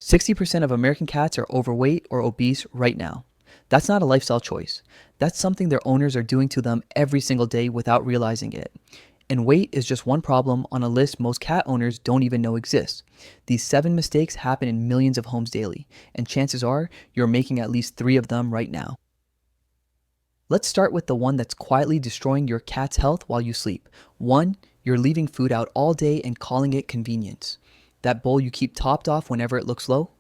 60% of American cats are overweight or obese right now. That's not a lifestyle choice. That's something their owners are doing to them every single day without realizing it. And weight is just one problem on a list most cat owners don't even know exists. These 7 mistakes happen in millions of homes daily, and chances are you're making at least 3 of them right now. Let's start with the one that's quietly destroying your cat's health while you sleep. 1. You're leaving food out all day and calling it convenience. That bowl you keep topped off whenever it looks low?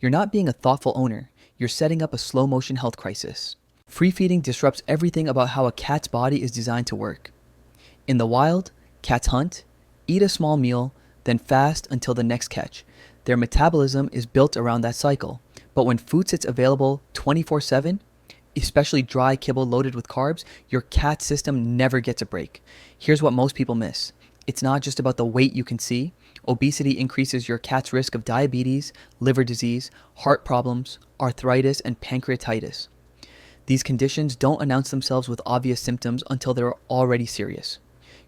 You're not being a thoughtful owner. You're setting up a slow motion health crisis. Free feeding disrupts everything about how a cat's body is designed to work. In the wild, cats hunt, eat a small meal, then fast until the next catch. Their metabolism is built around that cycle. But when food sits available 24/7, especially dry kibble loaded with carbs, your cat system never gets a break. Here's what most people miss. It's not just about the weight you can see. Obesity increases your cat's risk of diabetes, liver disease, heart problems, arthritis, and pancreatitis. These conditions don't announce themselves with obvious symptoms until they're already serious.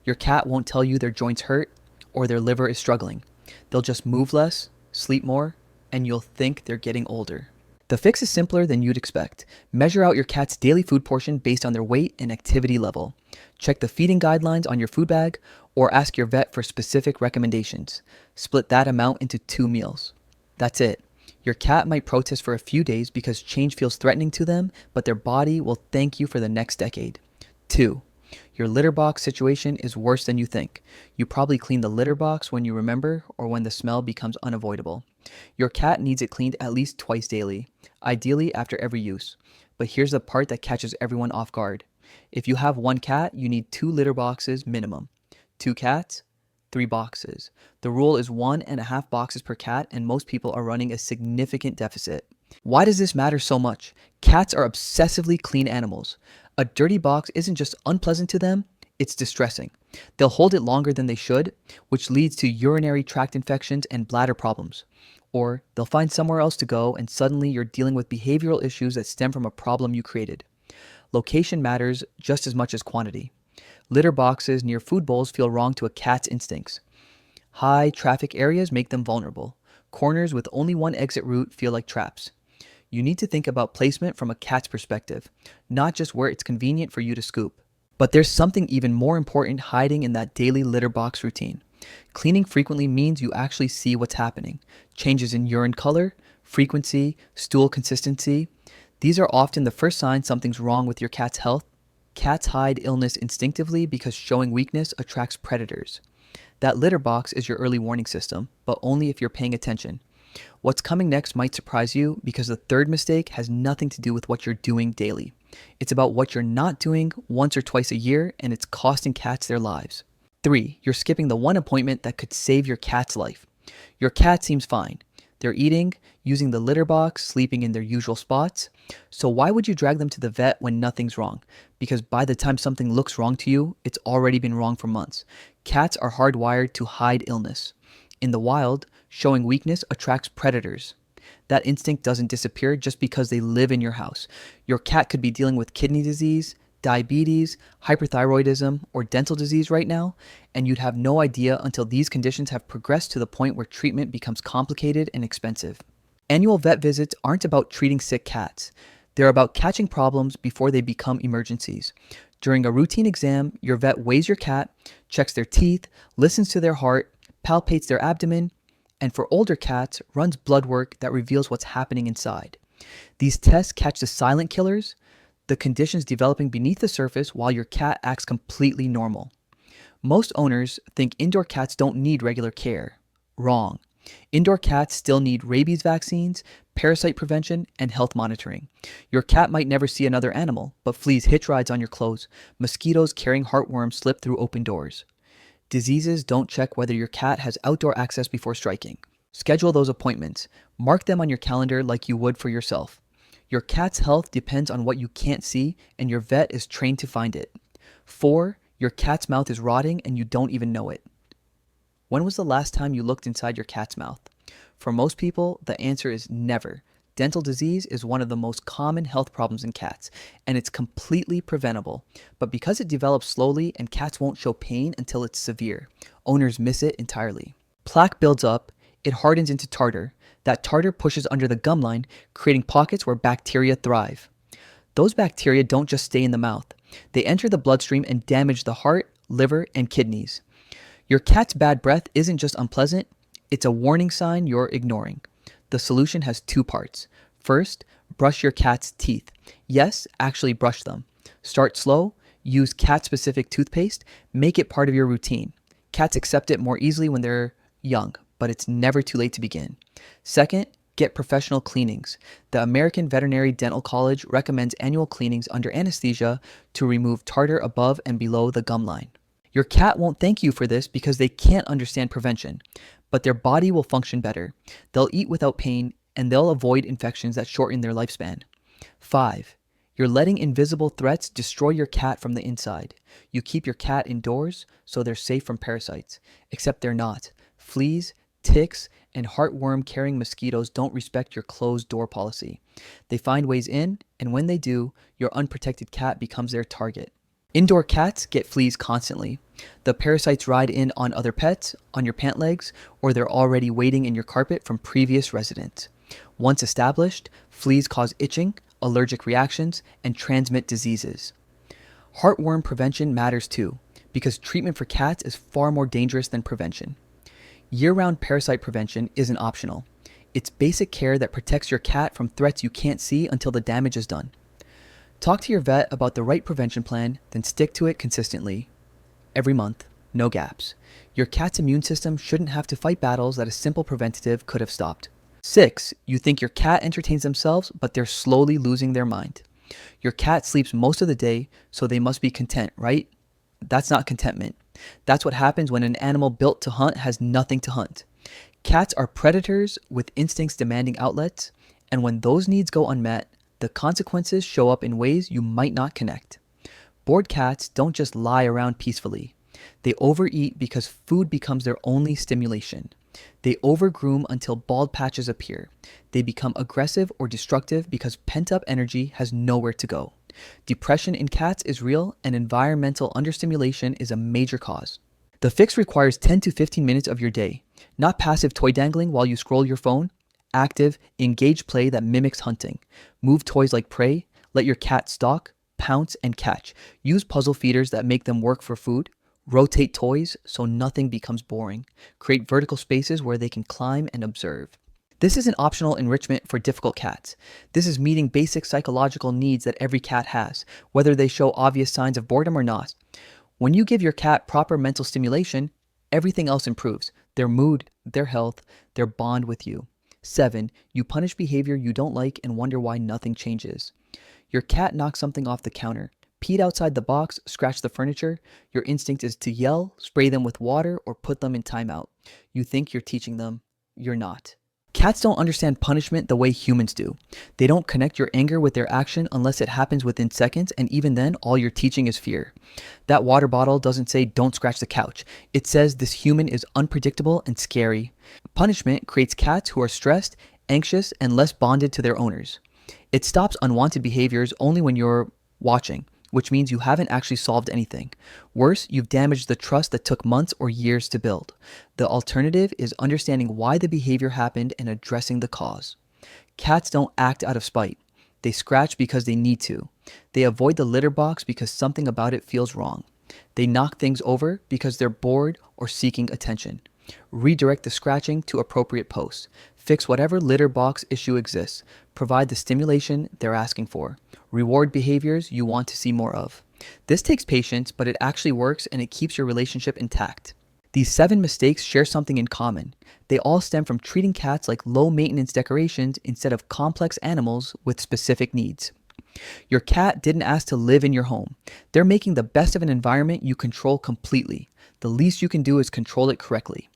Your cat won't tell you their joints hurt or their liver is struggling. They'll just move less, sleep more, and you'll think they're getting older. The fix is simpler than you'd expect. Measure out your cat's daily food portion based on their weight and activity level. Check the feeding guidelines on your food bag or ask your vet for specific recommendations. Split that amount into 2 meals. That's it. Your cat might protest for a few days because change feels threatening to them, but their body will thank you for the next decade. 2. Your litter box situation is worse than you think. You probably clean the litter box when you remember or when the smell becomes unavoidable. Your cat needs it cleaned at least twice daily, ideally after every use. But here's the part that catches everyone off guard. If you have 1 cat, you need 2 litter boxes minimum. 2 cats, 3 boxes. The rule is 1.5 boxes per cat, and most people are running a significant deficit. Why does this matter so much? Cats are obsessively clean animals. A dirty box isn't just unpleasant to them, it's distressing. They'll hold it longer than they should, which leads to urinary tract infections and bladder problems. Or they'll find somewhere else to go, and suddenly you're dealing with behavioral issues that stem from a problem you created. Location matters just as much as quantity. Litter boxes near food bowls feel wrong to a cat's instincts. High traffic areas make them vulnerable. Corners with only one exit route feel like traps. You need to think about placement from a cat's perspective, not just where it's convenient for you to scoop. But there's something even more important hiding in that daily litter box routine. Cleaning frequently means you actually see what's happening. Changes in urine color, frequency, stool consistency. These are often the first signs something's wrong with your cat's health. Cats hide illness instinctively because showing weakness attracts predators. That litter box is your early warning system, but only if you're paying attention. What's coming next might surprise you because the 3rd mistake has nothing to do with what you're doing daily. It's about what you're not doing once or twice a year, and it's costing cats their lives. 3. You're skipping the one appointment that could save your cat's life. Your cat seems fine. They're eating, using the litter box, sleeping in their usual spots. So why would you drag them to the vet when nothing's wrong? Because by the time something looks wrong to you, it's already been wrong for months. Cats are hardwired to hide illness. In the wild, showing weakness attracts predators. That instinct doesn't disappear just because they live in your house. Your cat could be dealing with kidney disease, diabetes, hyperthyroidism, or dental disease right now, and you'd have no idea until these conditions have progressed to the point where treatment becomes complicated and expensive. Annual vet visits aren't about treating sick cats. They're about catching problems before they become emergencies. During a routine exam, your vet weighs your cat, checks their teeth, listens to their heart, palpates their abdomen, and for older cats, runs blood work that reveals what's happening inside. These tests catch the silent killers, the conditions developing beneath the surface while your cat acts completely normal. Most owners think indoor cats don't need regular care. Wrong. Indoor cats still need rabies vaccines, parasite prevention, and health monitoring. Your cat might never see another animal, but fleas hitch rides on your clothes. Mosquitoes carrying heartworms slip through open doors. Diseases don't check whether your cat has outdoor access before striking. Schedule those appointments. Mark them on your calendar like you would for yourself. Your cat's health depends on what you can't see, and your vet is trained to find it. 4. Your cat's mouth is rotting and you don't even know it. When was the last time you looked inside your cat's mouth? For most people, the answer is never. Dental disease is one of the most common health problems in cats, and it's completely preventable. But because it develops slowly and cats won't show pain until it's severe, owners miss it entirely. Plaque builds up, it hardens into tartar. That tartar pushes under the gum line, creating pockets where bacteria thrive. Those bacteria don't just stay in the mouth. They enter the bloodstream and damage the heart, liver, and kidneys. Your cat's bad breath isn't just unpleasant, it's a warning sign you're ignoring. The solution has two parts. First, brush your cat's teeth. Yes, actually brush them. Start slow, use cat-specific toothpaste, make it part of your routine. Cats accept it more easily when they're young, but it's never too late to begin. Second, get professional cleanings. The American Veterinary Dental College recommends annual cleanings under anesthesia to remove tartar above and below the gum line. Your cat won't thank you for this because they can't understand prevention, but their body will function better. They'll eat without pain and they'll avoid infections that shorten their lifespan. 5. You're letting invisible threats destroy your cat from the inside. You keep your cat indoors so they're safe from parasites, except they're not. Fleas, ticks, and heartworm-carrying mosquitoes don't respect your closed door policy. They find ways in, and when they do, your unprotected cat becomes their target. Indoor cats get fleas constantly. The parasites ride in on other pets, on your pant legs, or they're already waiting in your carpet from previous residents. Once established, fleas cause itching, allergic reactions, and transmit diseases. Heartworm prevention matters too, because treatment for cats is far more dangerous than prevention. Year-round parasite prevention isn't optional. It's basic care that protects your cat from threats you can't see until the damage is done. Talk to your vet about the right prevention plan, then stick to it consistently. Every month, no gaps. Your cat's immune system shouldn't have to fight battles that a simple preventative could have stopped. 6. You think your cat entertains themselves, but they're slowly losing their mind. Your cat sleeps most of the day, so they must be content, right? That's not contentment. That's what happens when an animal built to hunt has nothing to hunt. Cats are predators with instincts demanding outlets, and when those needs go unmet, the consequences show up in ways you might not connect. Bored cats don't just lie around peacefully. They overeat because food becomes their only stimulation. They overgroom until bald patches appear. They become aggressive or destructive because pent-up energy has nowhere to go. Depression in cats is real, and environmental understimulation is a major cause. The fix requires 10 to 15 minutes of your day, not passive toy dangling while you scroll your phone. Active, engaged play that mimics hunting. Move toys like prey. Let your cat stalk, pounce, and catch. Use puzzle feeders that make them work for food. Rotate toys so nothing becomes boring. Create vertical spaces where they can climb and observe. This isn't optional enrichment for difficult cats. This is meeting basic psychological needs that every cat has, whether they show obvious signs of boredom or not. When you give your cat proper mental stimulation, everything else improves. Their mood, their health, their bond with you. 7. You punish behavior you don't like and wonder why nothing changes. Your cat knocks something off the counter, peed outside the box, scratched the furniture. Your instinct is to yell, spray them with water, or put them in timeout. You think you're teaching them. You're not. Cats don't understand punishment the way humans do. They don't connect your anger with their action unless it happens within seconds, and even then, all you're teaching is fear. That water bottle doesn't say, "Don't scratch the couch." It says this human is unpredictable and scary. Punishment creates cats who are stressed, anxious, and less bonded to their owners. It stops unwanted behaviors only when you're watching, which means you haven't actually solved anything. Worse, you've damaged the trust that took months or years to build. The alternative is understanding why the behavior happened and addressing the cause. Cats don't act out of spite. They scratch because they need to. They avoid the litter box because something about it feels wrong. They knock things over because they're bored or seeking attention. Redirect the scratching to appropriate posts. Fix whatever litter box issue exists. Provide the stimulation they're asking for. Reward behaviors you want to see more of. This takes patience, but it actually works and it keeps your relationship intact. These 7 mistakes share something in common. They all stem from treating cats like low-maintenance decorations instead of complex animals with specific needs. Your cat didn't ask to live in your home. They're making the best of an environment you control completely. The least you can do is control it correctly.